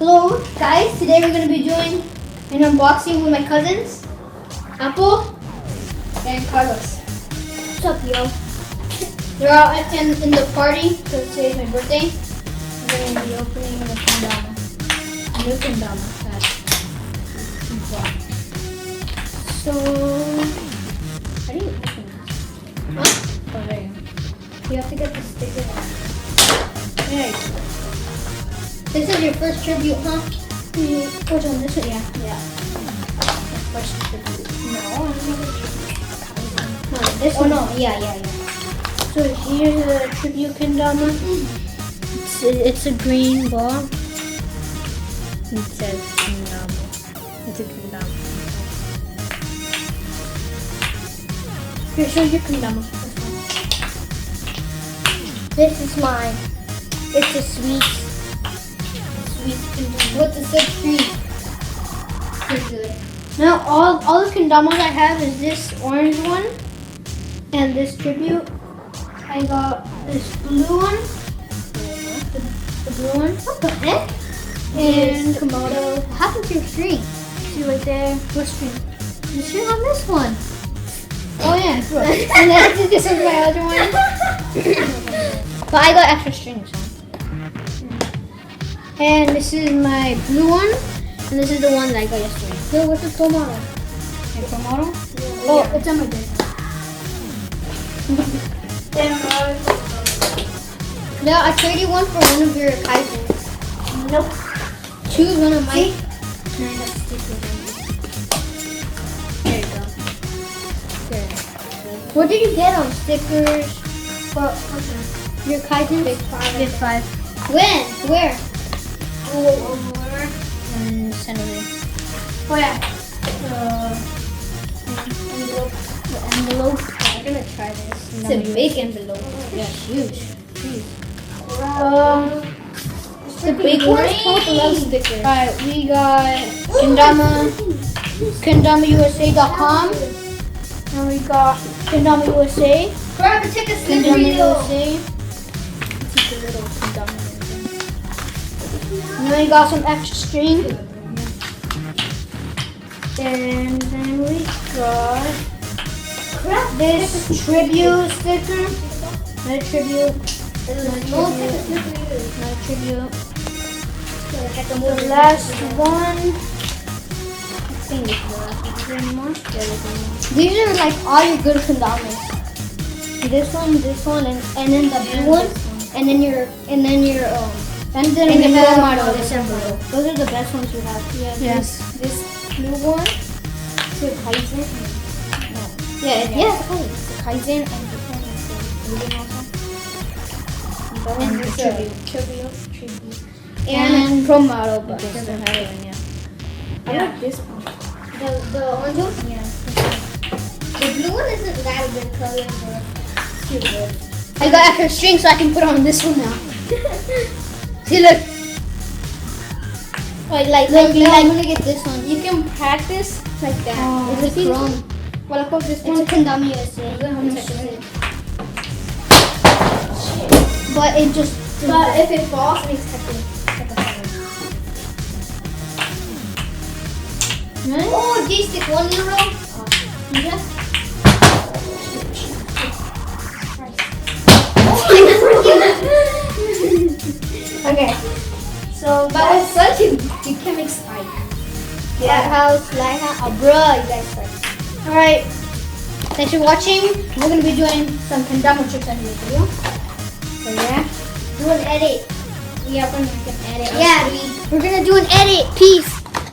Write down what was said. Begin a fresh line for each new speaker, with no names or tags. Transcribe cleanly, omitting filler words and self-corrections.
Hello guys, today we're going to be doing an unboxing with my cousins, Apple and Carlos.
What's up, yo?
They're all in the party because today's my birthday. We're going to be opening the Kendama. New Kendama. So, how do you open this? Huh? Oh, there you go. You have to get the sticker out. There you go. This is your first tribute, huh? Which one? This one? Yeah. First tribute. No, I don't know which one. No, this one. No, yeah. So here's a tribute Kendama. It's a green ball. It says Kendama. It's a Kendama. Here, show your Kendama.
This is mine. It's a sweet.
What's a sub treat? Pretty good. Now all the Kendamas I have is this orange one and this tribute. I got this blue one. The blue one. What the heck? And
Komodo.
what happened to your string? See right there. What string? The string on this one. Oh yeah. And then this is my other one. But I got extra strings. And this is my blue one, and this is the one that I got yesterday.
Yo, what's the tomato?
My tomato?
Yeah.
Oh, it's on my bed. Yeah, I traded one for one of your Kaisers.
Nope.
Choose one of mine.
Can I have stickers?
There you go. There. What did you get on stickers?
Okay.
Your Kaizen?
Big five.
When? Where?
Where?
In Senator.
Oh yeah.
Envelope. The envelope. Yeah, I'm gonna try this. It's a big envelope. Yeah, huge. The big one's called the love sticker. Alright, we got KendamaUSA.com. And we got Kendama USA.
Grab and take a
Kendama
slippery
USA. Take a little Kendama. And then we got some extra string. And then we got this tribute sticker. Another tribute. Another tribute. The last one. I think it's the last one. Is there any more? Yeah, there's one more. These are like all your good Kendamas. This one, and then the blue one, and then your and then we have this envelope. Those are the best ones you have. Yeah.
Yes.
This blue one. It's a Kaizen. No. Yeah, it's a Kaizen, and this one is the Kaizen also. That one is a tribute. And Pro Model, but it doesn't have one yet. I like this one. The orange one? Yeah. The blue one isn't that a good color, but it's cute. I got extra string so I can put on this one now. See, look. I'm gonna get this one. You can practice like that.
Oh,
It's a chrome.
What about this
It's
one?
a Kendama USA. But it just.
But if it falls, it makes happy.
Oh, do you stick €1? Yeah.
Okay. So
That was
that's
such a. You can make spike.
Lighthouse.
Oh, bruh, you guys suck. Alright. Thanks for watching. We're going to be doing some Kendama tricks on this video. So, yeah.
Do an edit.
Yeah, we're going to make an edit.
Yeah.
We're going to do an edit. Peace.